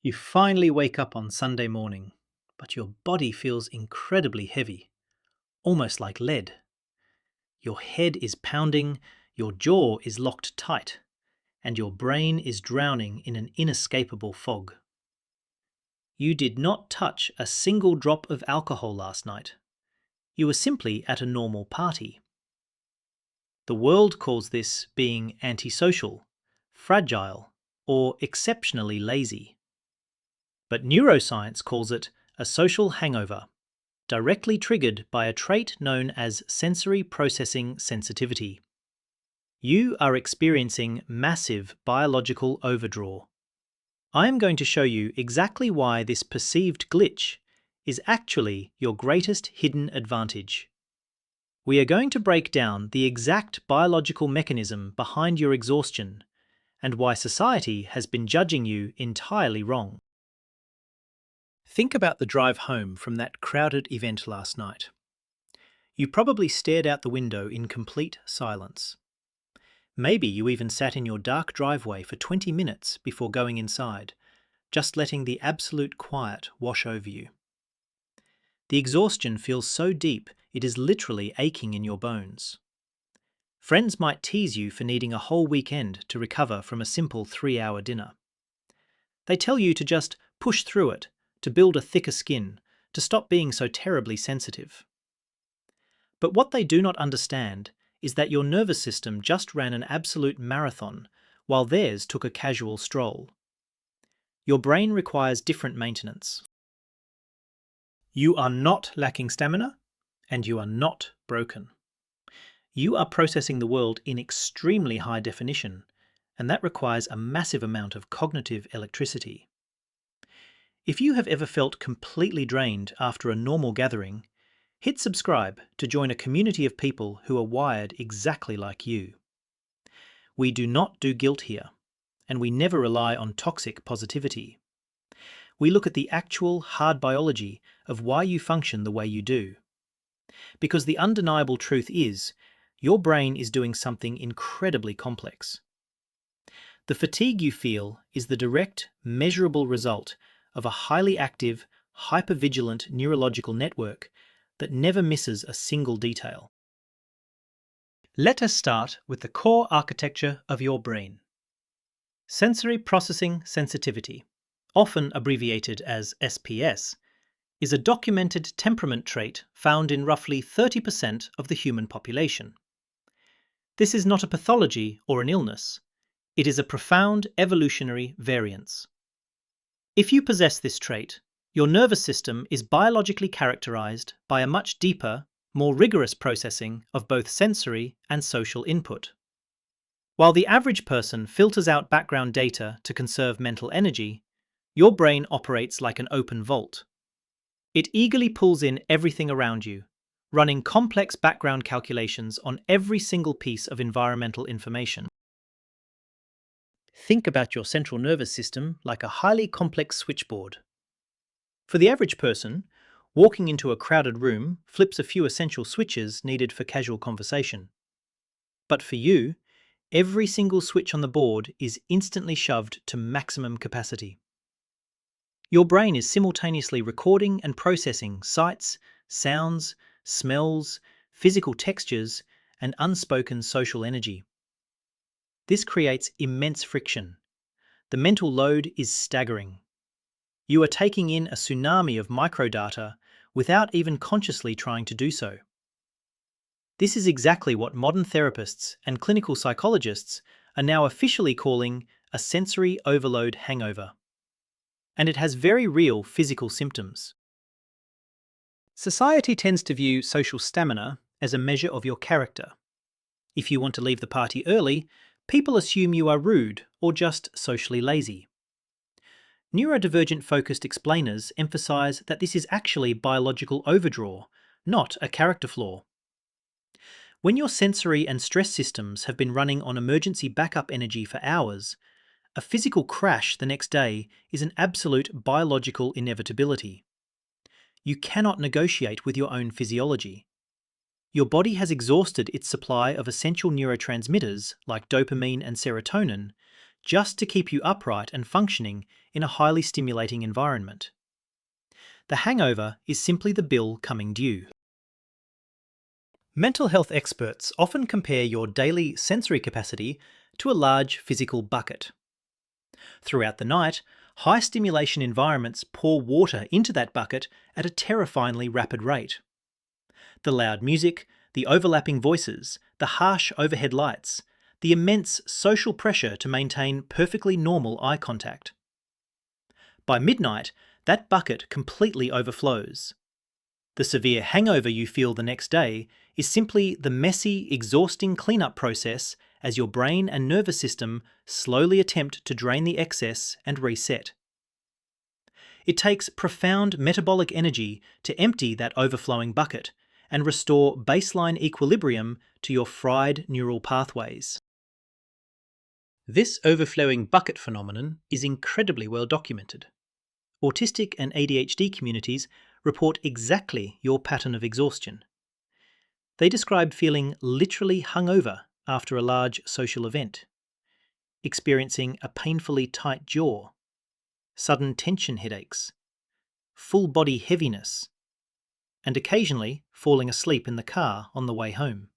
You finally wake up on Sunday morning, but your body feels incredibly heavy, almost like lead. Your head is pounding, your jaw is locked tight, and your brain is drowning in an inescapable fog. You did not touch a single drop of alcohol last night. You were simply at a normal party. The world calls this being antisocial, fragile, or exceptionally lazy. But neuroscience calls it a social hangover, directly triggered by a trait known as sensory processing sensitivity. You are experiencing massive biological overdraw. I am going to show you exactly why this perceived glitch is actually your greatest hidden advantage. We are going to break down the exact biological mechanism behind your exhaustion and why society has been judging you entirely wrong. Think about the drive home from that crowded event last night. You probably stared out the window in complete silence. Maybe you even sat in your dark driveway for 20 minutes before going inside, just letting the absolute quiet wash over you. The exhaustion feels so deep it is literally aching in your bones. Friends might tease you for needing a whole weekend to recover from a simple 3-hour dinner. They tell you to just push through it, to build a thicker skin, to stop being so terribly sensitive. But what they do not understand is that your nervous system just ran an absolute marathon while theirs took a casual stroll. Your brain requires different maintenance. You are not lacking stamina, and you are not broken. You are processing the world in extremely high definition, and that requires a massive amount of cognitive electricity. If you have ever felt completely drained after a normal gathering, hit subscribe to join a community of people who are wired exactly like you. We do not do guilt here, and we never rely on toxic positivity. We look at the actual hard biology of why you function the way you do. Because the undeniable truth is, your brain is doing something incredibly complex. The fatigue you feel is the direct, measurable result of a highly active, hypervigilant neurological network that never misses a single detail. Let us start with the core architecture of your brain. Sensory processing sensitivity, often abbreviated as SPS, is a documented temperament trait found in roughly 30% of the human population. This is not a pathology or an illness. It is a profound evolutionary variance. If you possess this trait, your nervous system is biologically characterized by a much deeper, more rigorous processing of both sensory and social input. While the average person filters out background data to conserve mental energy, your brain operates like an open vault. It eagerly pulls in everything around you, running complex background calculations on every single piece of environmental information. Think about your central nervous system like a highly complex switchboard. For the average person, walking into a crowded room flips a few essential switches needed for casual conversation. But for you, every single switch on the board is instantly shoved to maximum capacity. Your brain is simultaneously recording and processing sights, sounds, smells, physical textures, and unspoken social energy. This creates immense friction. The mental load is staggering. You are taking in a tsunami of microdata without even consciously trying to do so. This is exactly what modern therapists and clinical psychologists are now officially calling a sensory overload hangover. And it has very real physical symptoms. Society tends to view social stamina as a measure of your character. If you want to leave the party early, people assume you are rude or just socially lazy. Neurodivergent focused explainers emphasize that this is actually biological overdraw, not a character flaw. When your sensory and stress systems have been running on emergency backup energy for hours, a physical crash the next day is an absolute biological inevitability. You cannot negotiate with your own physiology. Your body has exhausted its supply of essential neurotransmitters like dopamine and serotonin just to keep you upright and functioning in a highly stimulating environment. The hangover is simply the bill coming due. Mental health experts often compare your daily sensory capacity to a large physical bucket. Throughout the night, high stimulation environments pour water into that bucket at a terrifyingly rapid rate. The loud music, the overlapping voices, the harsh overhead lights, the immense social pressure to maintain perfectly normal eye contact. By midnight, that bucket completely overflows. The severe hangover you feel the next day is simply the messy, exhausting cleanup process as your brain and nervous system slowly attempt to drain the excess and reset. It takes profound metabolic energy to empty that overflowing bucket and restore baseline equilibrium to your fried neural pathways. This overflowing bucket phenomenon is incredibly well documented. Autistic and ADHD communities report exactly your pattern of exhaustion. They describe feeling literally hungover after a large social event, experiencing a painfully tight jaw, sudden tension headaches, full body heaviness, and occasionally falling asleep in the car on the way home.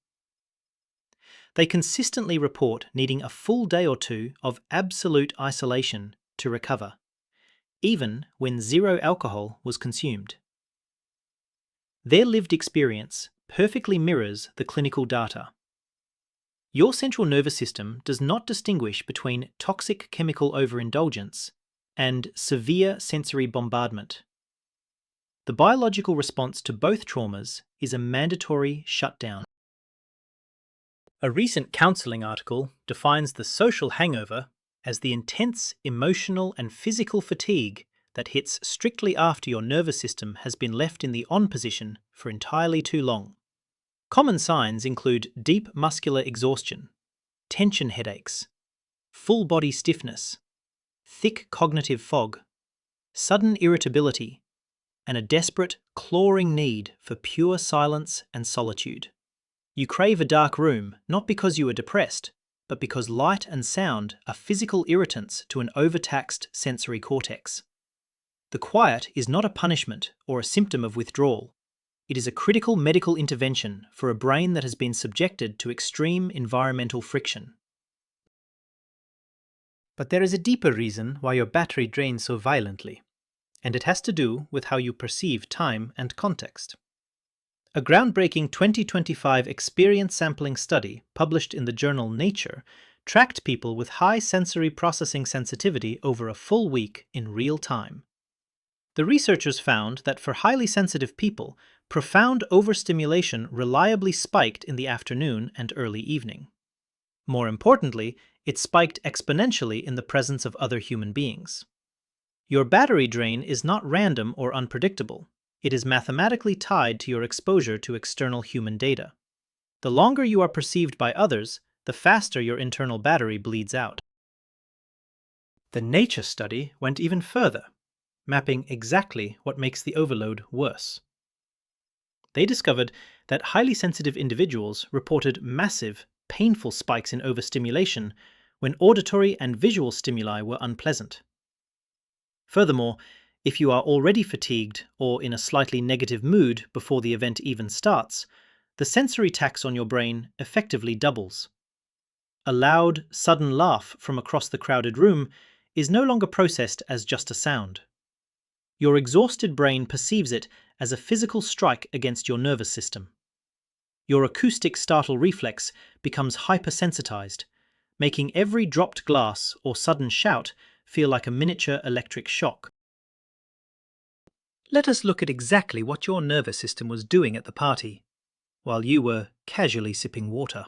They consistently report needing a full day or two of absolute isolation to recover, even when zero alcohol was consumed. Their lived experience perfectly mirrors the clinical data. Your central nervous system does not distinguish between toxic chemical overindulgence and severe sensory bombardment. The biological response to both traumas is a mandatory shutdown. A recent counselling article defines the social hangover as the intense emotional and physical fatigue that hits strictly after your nervous system has been left in the on position for entirely too long. Common signs include deep muscular exhaustion, tension headaches, full body stiffness, thick cognitive fog, sudden irritability, and a desperate, clawing need for pure silence and solitude. You crave a dark room not because you are depressed, but because light and sound are physical irritants to an overtaxed sensory cortex. The quiet is not a punishment or a symptom of withdrawal. It is a critical medical intervention for a brain that has been subjected to extreme environmental friction. But there is a deeper reason why your battery drains so violently, and it has to do with how you perceive time and context. A groundbreaking 2025 experience sampling study published in the journal Nature tracked people with high sensory processing sensitivity over a full week in real time. The researchers found that for highly sensitive people, profound overstimulation reliably spiked in the afternoon and early evening. More importantly, it spiked exponentially in the presence of other human beings. Your battery drain is not random or unpredictable. It is mathematically tied to your exposure to external human data. The longer you are perceived by others, the faster your internal battery bleeds out. The Nature study went even further, mapping exactly what makes the overload worse. They discovered that highly sensitive individuals reported massive, painful spikes in overstimulation when auditory and visual stimuli were unpleasant. Furthermore, if you are already fatigued or in a slightly negative mood before the event even starts, the sensory tax on your brain effectively doubles. A loud, sudden laugh from across the crowded room is no longer processed as just a sound. Your exhausted brain perceives it as a physical strike against your nervous system. Your acoustic startle reflex becomes hypersensitized, making every dropped glass or sudden shout feel like a miniature electric shock. Let us look at exactly what your nervous system was doing at the party, while you were casually sipping water.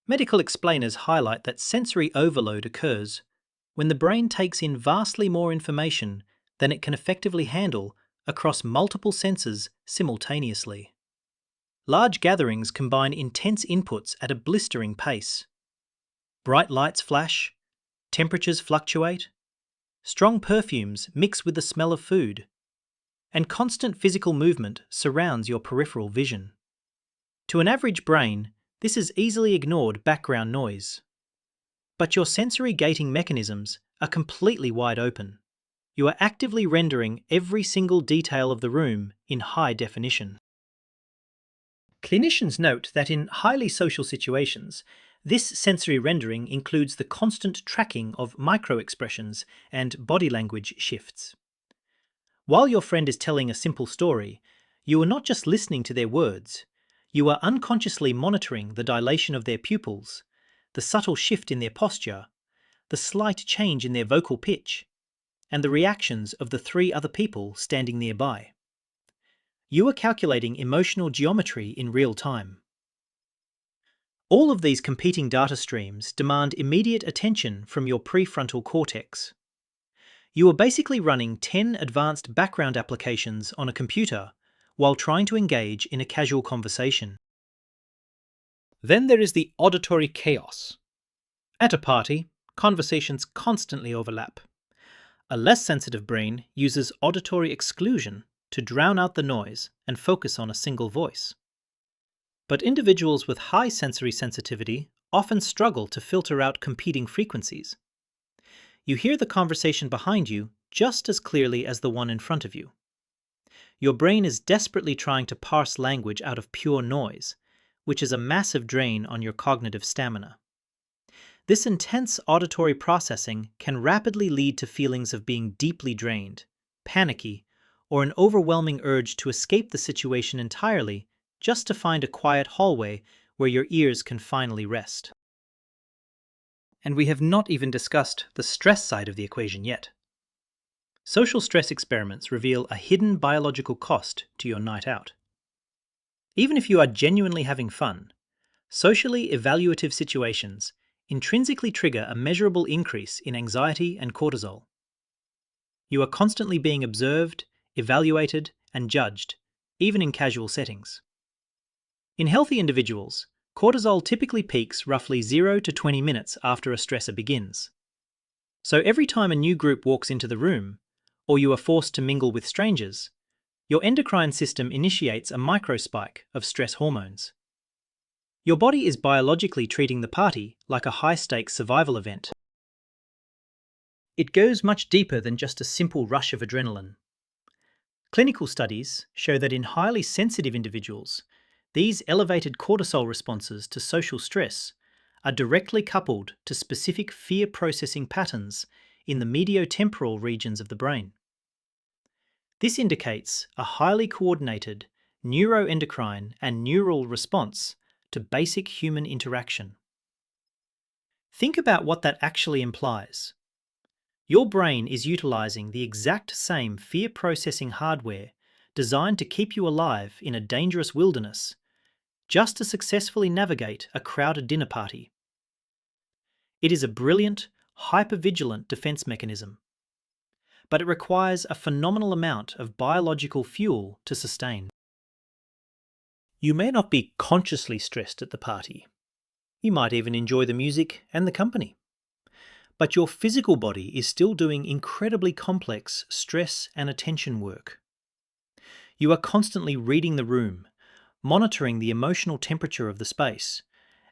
Medical explainers highlight that sensory overload occurs when the brain takes in vastly more information than it can effectively handle across multiple senses simultaneously. Large gatherings combine intense inputs at a blistering pace. Bright lights flash, temperatures fluctuate, strong perfumes mix with the smell of food, and constant physical movement surrounds your peripheral vision. To an average brain, this is easily ignored background noise. but your sensory gating mechanisms are completely wide open. You are actively rendering every single detail of the room in high definition. Clinicians note that in highly social situations, this sensory rendering includes the constant tracking of micro-expressions and body language shifts. While your friend is telling a simple story, you are not just listening to their words, you are unconsciously monitoring the dilation of their pupils, the subtle shift in their posture, the slight change in their vocal pitch, and the reactions of the three other people standing nearby. You are calculating emotional geometry in real time. All of these competing data streams demand immediate attention from your prefrontal cortex. You are basically running 10 advanced background applications on a computer while trying to engage in a casual conversation. Then there is the auditory chaos. At a party, conversations constantly overlap. A less sensitive brain uses auditory exclusion to drown out the noise and focus on a single voice. But individuals with high sensory sensitivity often struggle to filter out competing frequencies. You hear the conversation behind you just as clearly as the one in front of you. Your brain is desperately trying to parse language out of pure noise, which is a massive drain on your cognitive stamina. This intense auditory processing can rapidly lead to feelings of being deeply drained, panicky, or an overwhelming urge to escape the situation entirely just to find a quiet hallway where your ears can finally rest. And we have not even discussed the stress side of the equation yet. Social stress experiments reveal a hidden biological cost to your night out. Even if you are genuinely having fun, socially evaluative situations intrinsically trigger a measurable increase in anxiety and cortisol. You are constantly being observed, evaluated, and judged, even in casual settings. In healthy individuals, cortisol typically peaks roughly 0 to 20 minutes after a stressor begins. So every time a new group walks into the room, or you are forced to mingle with strangers, your endocrine system initiates a microspike of stress hormones. Your body is biologically treating the party like a high-stakes survival event. It goes much deeper than just a simple rush of adrenaline. Clinical studies show that in highly sensitive individuals, these elevated cortisol responses to social stress are directly coupled to specific fear processing patterns in the mediotemporal regions of the brain. This indicates a highly coordinated neuroendocrine and neural response to basic human interaction. Think about what that actually implies. Your brain is utilizing the exact same fear processing hardware designed to keep you alive in a dangerous wilderness, just to successfully navigate a crowded dinner party. It is a brilliant, hypervigilant defense mechanism, but it requires a phenomenal amount of biological fuel to sustain. You may not be consciously stressed at the party. You might even enjoy the music and the company. But your physical body is still doing incredibly complex stress and attention work. You are constantly reading the room, monitoring the emotional temperature of the space,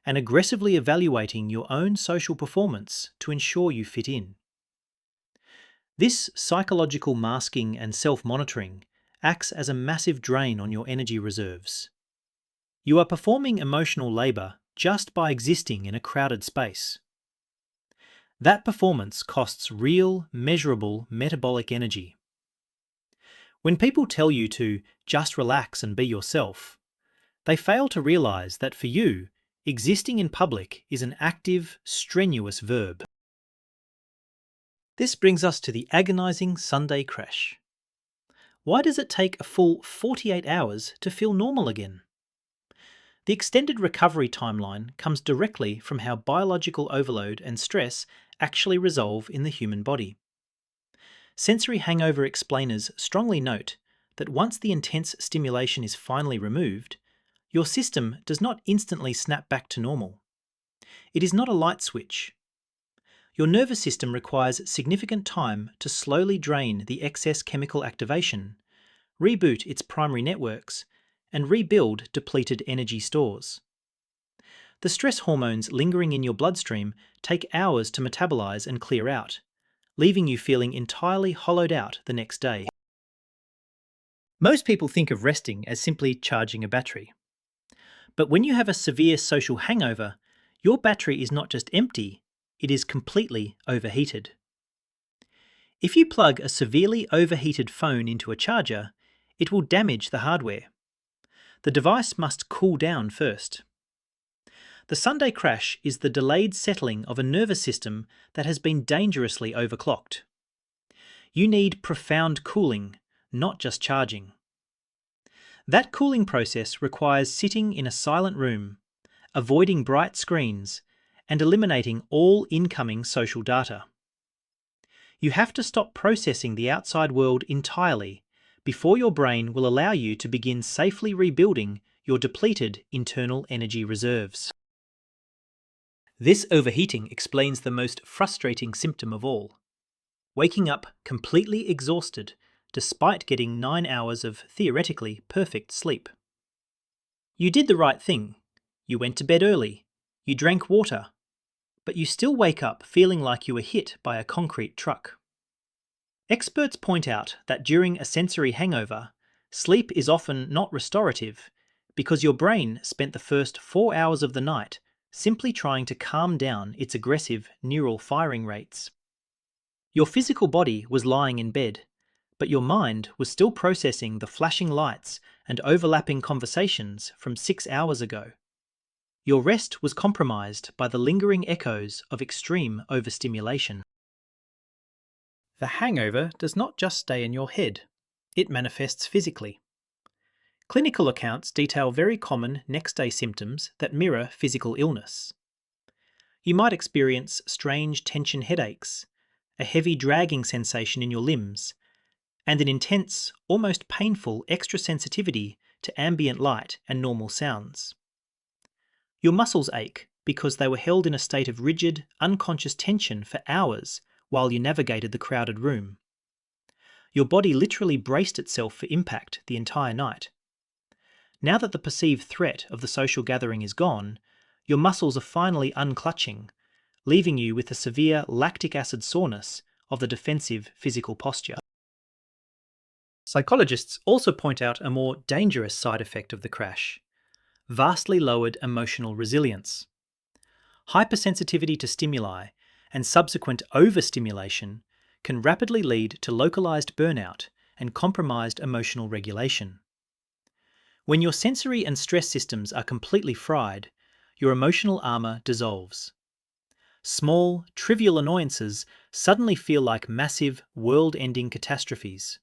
and aggressively evaluating your own social performance to ensure you fit in. This psychological masking and self-monitoring acts as a massive drain on your energy reserves. You are performing emotional labor just by existing in a crowded space. That performance costs real, measurable metabolic energy. When people tell you to just relax and be yourself, they fail to realize that for you, existing in public is an active, strenuous verb. This brings us to the agonizing Sunday crash. Why does it take a full 48 hours to feel normal again? The extended recovery timeline comes directly from how biological overload and stress actually resolve in the human body. Sensory hangover explainers strongly note that once the intense stimulation is finally removed, your system does not instantly snap back to normal. It is not a light switch. Your nervous system requires significant time to slowly drain the excess chemical activation, reboot its primary networks, and rebuild depleted energy stores. The stress hormones lingering in your bloodstream take hours to metabolize and clear out, leaving you feeling entirely hollowed out the next day. Most people think of resting as simply charging a battery. But when you have a severe social hangover, your battery is not just empty, it is completely overheated. If you plug a severely overheated phone into a charger, it will damage the hardware. The device must cool down first. The Sunday crash is the delayed settling of a nervous system that has been dangerously overclocked. You need profound cooling, not just charging. That cooling process requires sitting in a silent room, avoiding bright screens, and eliminating all incoming social data. You have to stop processing the outside world entirely before your brain will allow you to begin safely rebuilding your depleted internal energy reserves. This overheating explains the most frustrating symptom of all: waking up completely exhausted despite getting 9 hours of theoretically perfect sleep. You did the right thing. You went to bed early. You drank water. But you still wake up feeling like you were hit by a concrete truck. Experts point out that during a sensory hangover, sleep is often not restorative because your brain spent the first 4 hours of the night simply trying to calm down its aggressive neural firing rates. Your physical body was lying in bed, but your mind was still processing the flashing lights and overlapping conversations from 6 hours ago. Your rest was compromised by the lingering echoes of extreme overstimulation. The hangover does not just stay in your head, it manifests physically. Clinical accounts detail very common next-day symptoms that mirror physical illness. You might experience strange tension headaches, a heavy dragging sensation in your limbs, and an intense, almost painful extra sensitivity to ambient light and normal sounds. Your muscles ache because they were held in a state of rigid, unconscious tension for hours while you navigated the crowded room. Your body literally braced itself for impact the entire night. Now that the perceived threat of the social gathering is gone, your muscles are finally unclutching, leaving you with a severe lactic acid soreness of the defensive physical posture. Psychologists also point out a more dangerous side effect of the crash: vastly lowered emotional resilience. Hypersensitivity to stimuli and subsequent overstimulation can rapidly lead to localized burnout and compromised emotional regulation. When your sensory and stress systems are completely fried, your emotional armor dissolves. Small, trivial annoyances suddenly feel like massive, world-ending catastrophes.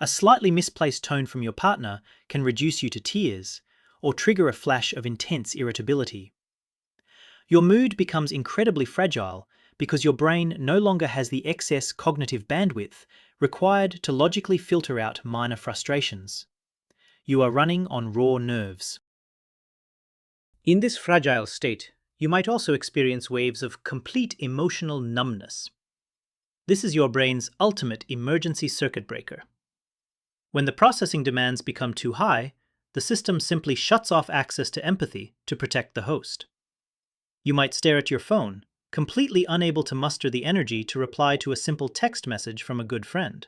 A slightly misplaced tone from your partner can reduce you to tears or trigger a flash of intense irritability. Your mood becomes incredibly fragile because your brain no longer has the excess cognitive bandwidth required to logically filter out minor frustrations. You are running on raw nerves. In this fragile state, you might also experience waves of complete emotional numbness. This is your brain's ultimate emergency circuit breaker. When the processing demands become too high, the system simply shuts off access to empathy to protect the host. You might stare at your phone, completely unable to muster the energy to reply to a simple text message from a good friend.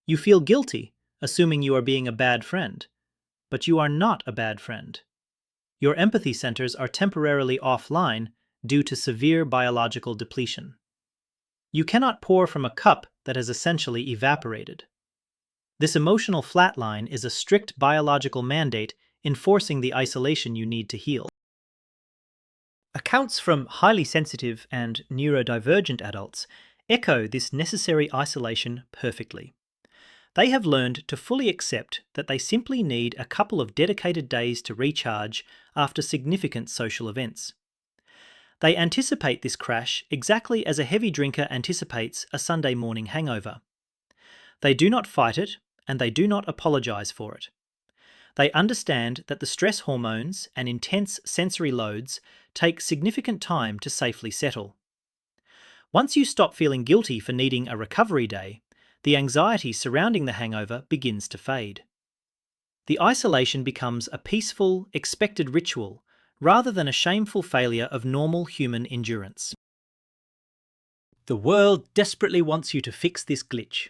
You feel guilty, assuming you are being a bad friend, but you are not a bad friend. Your empathy centers are temporarily offline due to severe biological depletion. You cannot pour from a cup that has essentially evaporated. This emotional flatline is a strict biological mandate enforcing the isolation you need to heal. Accounts from highly sensitive and neurodivergent adults echo this necessary isolation perfectly. They have learned to fully accept that they simply need a couple of dedicated days to recharge after significant social events. They anticipate this crash exactly as a heavy drinker anticipates a Sunday morning hangover. They do not fight it, and they do not apologize for it. They understand that the stress hormones and intense sensory loads take significant time to safely settle. Once you stop feeling guilty for needing a recovery day, the anxiety surrounding the hangover begins to fade. The isolation becomes a peaceful, expected ritual rather than a shameful failure of normal human endurance. The world desperately wants you to fix this glitch.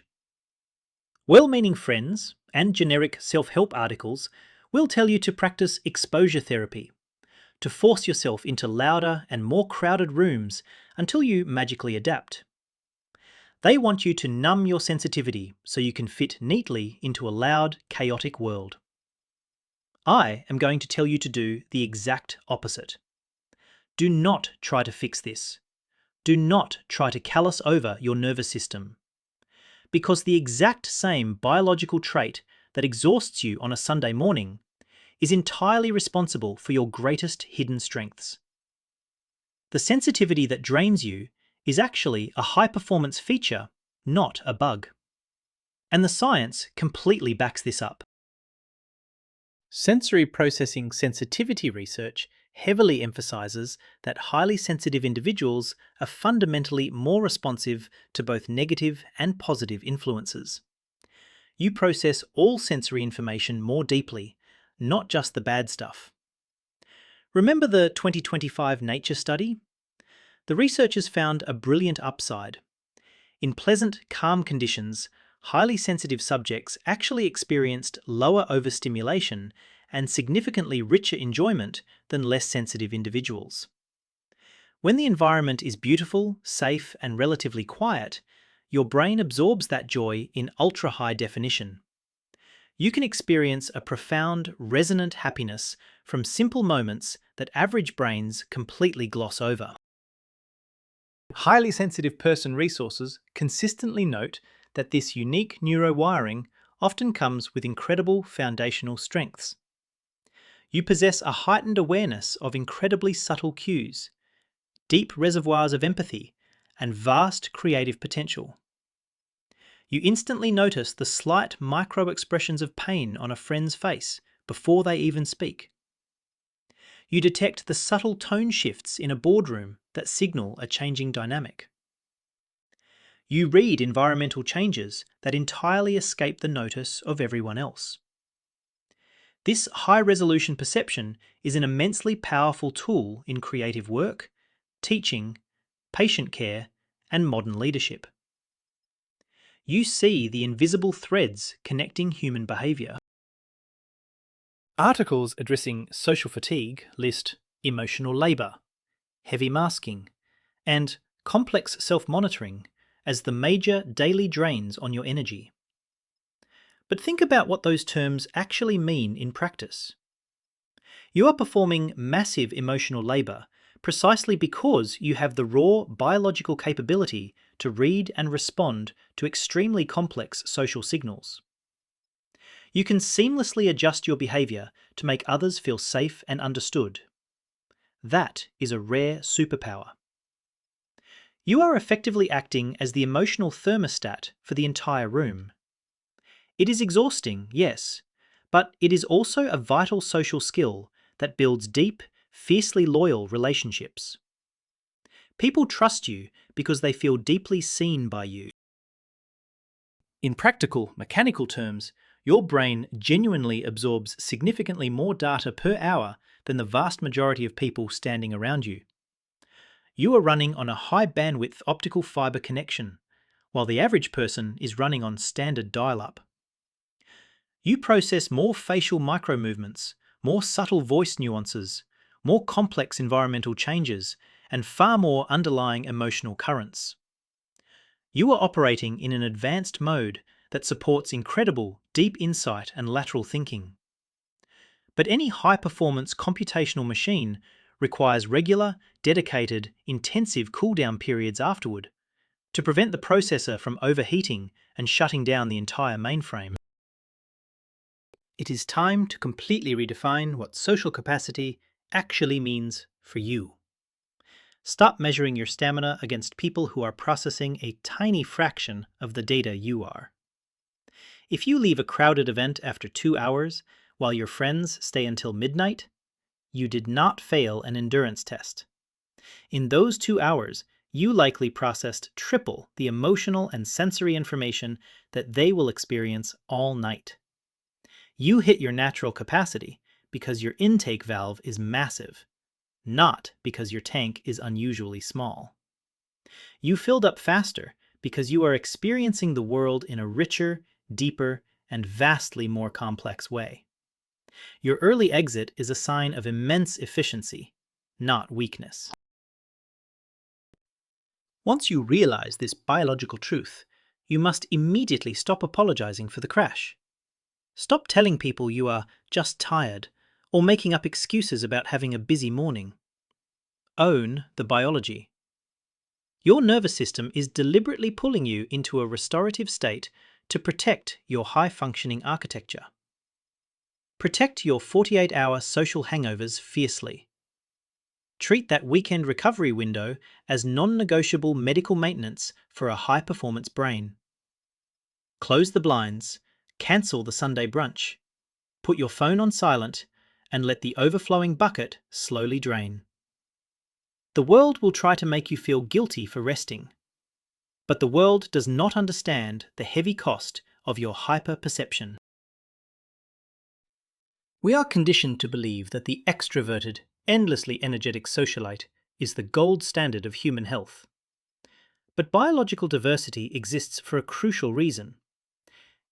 Well-meaning friends and generic self-help articles will tell you to practice exposure therapy, to force yourself into louder and more crowded rooms until you magically adapt. They want you to numb your sensitivity so you can fit neatly into a loud, chaotic world. I am going to tell you to do the exact opposite. Do not try to fix this. Do not try to callous over your nervous system. Because the exact same biological trait that exhausts you on a Sunday morning is entirely responsible for your greatest hidden strengths. The sensitivity that drains you is actually a high-performance feature, not a bug. And the science completely backs this up. Sensory processing sensitivity research heavily emphasizes that highly sensitive individuals are fundamentally more responsive to both negative and positive influences. You process all sensory information more deeply, not just the bad stuff. Remember the 2025 Nature study? The researchers found a brilliant upside. In pleasant, calm conditions, highly sensitive subjects actually experienced lower overstimulation and significantly richer enjoyment than less sensitive individuals. When the environment is beautiful, safe, and relatively quiet, your brain absorbs that joy in ultra-high definition. You can experience a profound, resonant happiness from simple moments that average brains completely gloss over. Highly sensitive person resources consistently note that this unique neurowiring often comes with incredible foundational strengths. You possess a heightened awareness of incredibly subtle cues, deep reservoirs of empathy, and vast creative potential. You instantly notice the slight micro-expressions of pain on a friend's face before they even speak. You detect the subtle tone shifts in a boardroom that signal a changing dynamic. You read environmental changes that entirely escape the notice of everyone else. This high-resolution perception is an immensely powerful tool in creative work, teaching, patient care, and modern leadership. You see the invisible threads connecting human behaviour. Articles addressing social fatigue list emotional labour, heavy masking, and complex self-monitoring as the major daily drains on your energy. But think about what those terms actually mean in practice. You are performing massive emotional labour precisely because you have the raw biological capability to read and respond to extremely complex social signals. You can seamlessly adjust your behaviour to make others feel safe and understood. That is a rare superpower. You are effectively acting as the emotional thermostat for the entire room. It is exhausting, yes, but it is also a vital social skill that builds deep, fiercely loyal relationships. People trust you because they feel deeply seen by you. In practical, mechanical terms, your brain genuinely absorbs significantly more data per hour than the vast majority of people standing around you. You are running on a high bandwidth optical fibre connection, while the average person is running on standard dial-up. You process more facial micromovements, more subtle voice nuances, more complex environmental changes, and far more underlying emotional currents. You are operating in an advanced mode that supports incredible deep insight and lateral thinking. But any high-performance computational machine requires regular, dedicated, intensive cool-down periods afterward to prevent the processor from overheating and shutting down the entire mainframe. It is time to completely redefine what social capacity actually means for you. Stop measuring your stamina against people who are processing a tiny fraction of the data you are. If you leave a crowded event after 2 hours while your friends stay until midnight, you did not fail an endurance test. In those 2 hours, you likely processed triple the emotional and sensory information that they will experience all night. You hit your natural capacity because your intake valve is massive, not because your tank is unusually small. You filled up faster because you are experiencing the world in a richer, deeper, and vastly more complex way. Your early exit is a sign of immense efficiency, not weakness. Once you realize this biological truth, you must immediately stop apologizing for the crash. Stop telling people you are just tired or making up excuses about having a busy morning. Own the biology. Your nervous system is deliberately pulling you into a restorative state to protect your high-functioning architecture. Protect your 48-hour social hangovers fiercely. Treat that weekend recovery window as non-negotiable medical maintenance for a high-performance brain. Close the blinds, cancel the Sunday brunch, put your phone on silent, and let the overflowing bucket slowly drain. The world will try to make you feel guilty for resting, but the world does not understand the heavy cost of your hyper-perception. We are conditioned to believe that the extroverted, endlessly energetic socialite is the gold standard of human health. But biological diversity exists for a crucial reason.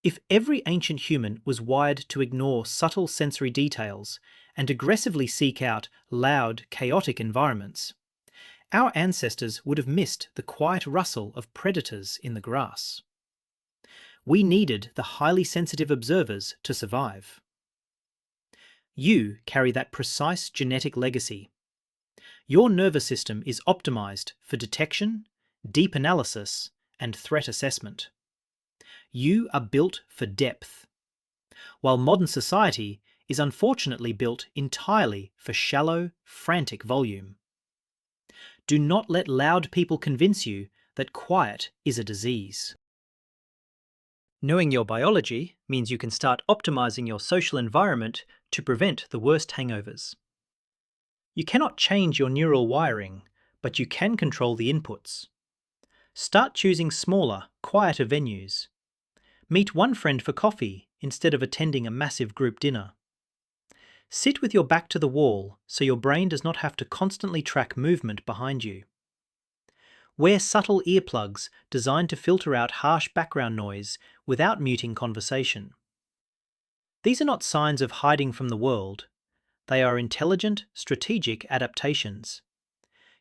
If every ancient human was wired to ignore subtle sensory details and aggressively seek out loud, chaotic environments, our ancestors would have missed the quiet rustle of predators in the grass. We needed the highly sensitive observers to survive. You carry that precise genetic legacy. Your nervous system is optimized for detection, deep analysis, and threat assessment. You are built for depth, while modern society is unfortunately built entirely for shallow, frantic volume. Do not let loud people convince you that quiet is a disease. Knowing your biology means you can start optimizing your social environment to prevent the worst hangovers. You cannot change your neural wiring, but you can control the inputs. Start choosing smaller, quieter venues. Meet one friend for coffee instead of attending a massive group dinner. Sit with your back to the wall so your brain does not have to constantly track movement behind you. Wear subtle earplugs designed to filter out harsh background noise without muting conversation. These are not signs of hiding from the world. They are intelligent, strategic adaptations.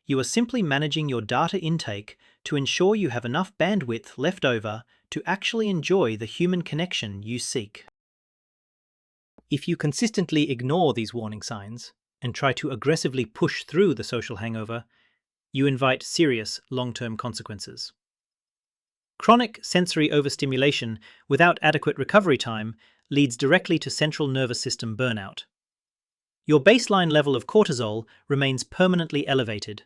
You are simply managing your data intake to ensure you have enough bandwidth left over to actually enjoy the human connection you seek. If you consistently ignore these warning signs and try to aggressively push through the social hangover, you invite serious long-term consequences. Chronic sensory overstimulation without adequate recovery time leads directly to central nervous system burnout. Your baseline level of cortisol remains permanently elevated,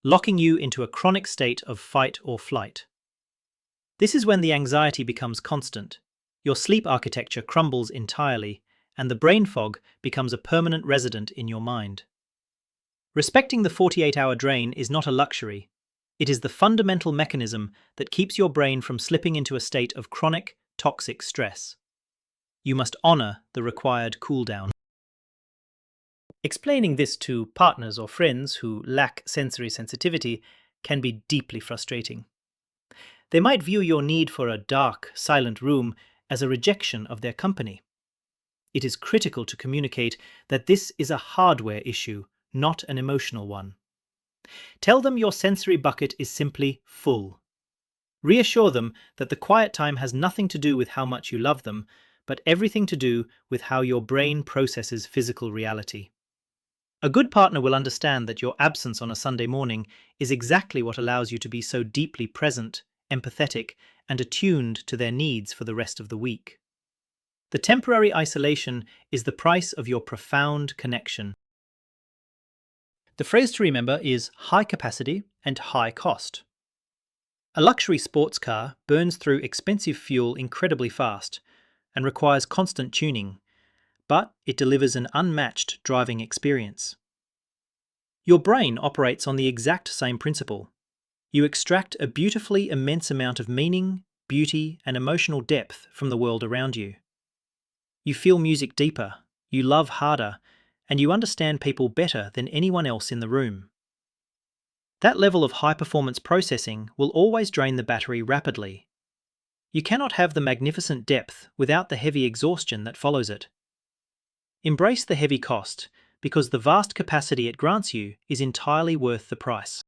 locking you into a chronic state of fight or flight. This is when the anxiety becomes constant, your sleep architecture crumbles entirely, and the brain fog becomes a permanent resident in your mind. Respecting the 48-hour drain is not a luxury. It is the fundamental mechanism that keeps your brain from slipping into a state of chronic, toxic stress. You must honor the required cooldown. Explaining this to partners or friends who lack sensory sensitivity can be deeply frustrating. They might view your need for a dark, silent room as a rejection of their company. It is critical to communicate that this is a hardware issue, not an emotional one. Tell them your sensory bucket is simply full. Reassure them that the quiet time has nothing to do with how much you love them, but everything to do with how your brain processes physical reality. A good partner will understand that your absence on a Sunday morning is exactly what allows you to be so deeply present, empathetic, and attuned to their needs for the rest of the week. The temporary isolation is the price of your profound connection. The phrase to remember is high capacity and high cost. A luxury sports car burns through expensive fuel incredibly fast and requires constant tuning, but it delivers an unmatched driving experience. Your brain operates on the exact same principle. You extract a beautifully immense amount of meaning, beauty, and emotional depth from the world around you. You feel music deeper, you love harder, and you understand people better than anyone else in the room. That level of high-performance processing will always drain the battery rapidly. You cannot have the magnificent depth without the heavy exhaustion that follows it. Embrace the heavy cost, because the vast capacity it grants you is entirely worth the price.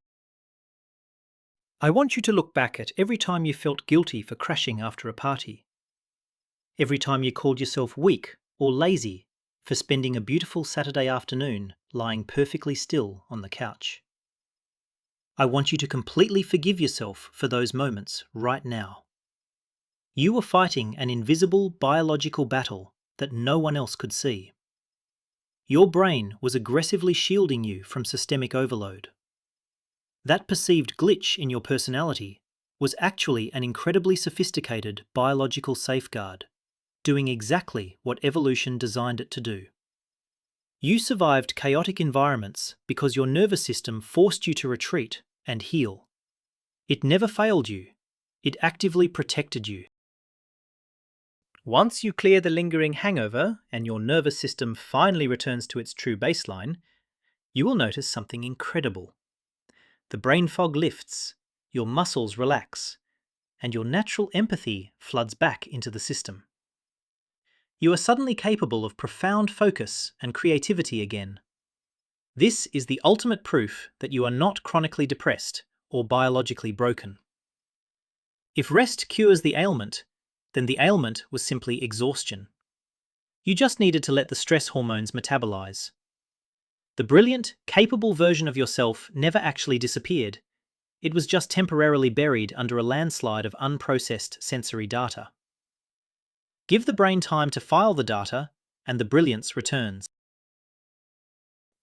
I want you to look back at every time you felt guilty for crashing after a party. Every time you called yourself weak or lazy for spending a beautiful Saturday afternoon lying perfectly still on the couch. I want you to completely forgive yourself for those moments right now. You were fighting an invisible biological battle that no one else could see. Your brain was aggressively shielding you from systemic overload. That perceived glitch in your personality was actually an incredibly sophisticated biological safeguard, doing exactly what evolution designed it to do. You survived chaotic environments because your nervous system forced you to retreat and heal. It never failed you. It actively protected you. Once you clear the lingering hangover and your nervous system finally returns to its true baseline, you will notice something incredible. The brain fog lifts, your muscles relax, and your natural empathy floods back into the system. You are suddenly capable of profound focus and creativity again. This is the ultimate proof that you are not chronically depressed or biologically broken. If rest cures the ailment, then the ailment was simply exhaustion. You just needed to let the stress hormones metabolize. The brilliant, capable version of yourself never actually disappeared. It was just temporarily buried under a landslide of unprocessed sensory data. Give the brain time to file the data, and the brilliance returns.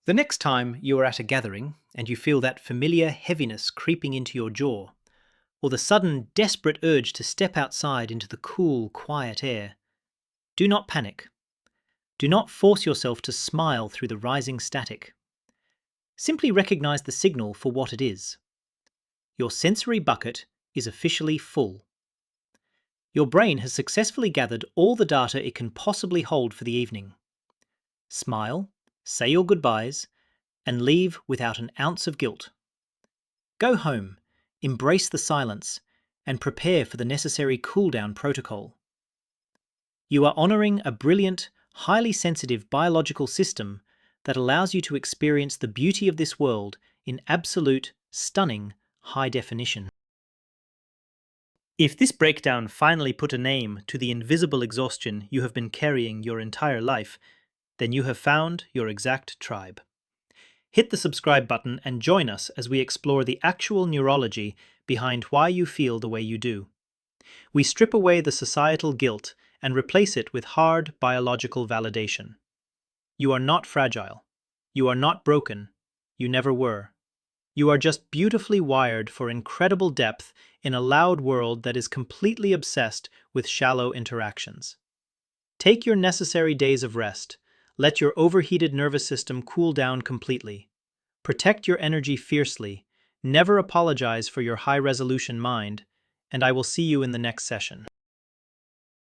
The next time you are at a gathering and you feel that familiar heaviness creeping into your jaw, or the sudden, desperate urge to step outside into the cool, quiet air, do not panic. Do not force yourself to smile through the rising static. Simply recognize the signal for what it is. Your sensory bucket is officially full. Your brain has successfully gathered all the data it can possibly hold for the evening. Smile, say your goodbyes, and leave without an ounce of guilt. Go home, embrace the silence, and prepare for the necessary cool-down protocol. You are honoring a brilliant, highly sensitive biological system that allows you to experience the beauty of this world in absolute, stunning high definition. If this breakdown finally put a name to the invisible exhaustion you have been carrying your entire life, then you have found your exact tribe. Hit the subscribe button and join us as we explore the actual neurology behind why you feel the way you do. We strip away the societal guilt and replace it with hard biological validation. You are not fragile. You are not broken. You never were. You are just beautifully wired for incredible depth in a loud world that is completely obsessed with shallow interactions. Take your necessary days of rest. Let your overheated nervous system cool down completely. Protect your energy fiercely. Never apologize for your high-resolution mind, and I will see you in the next session.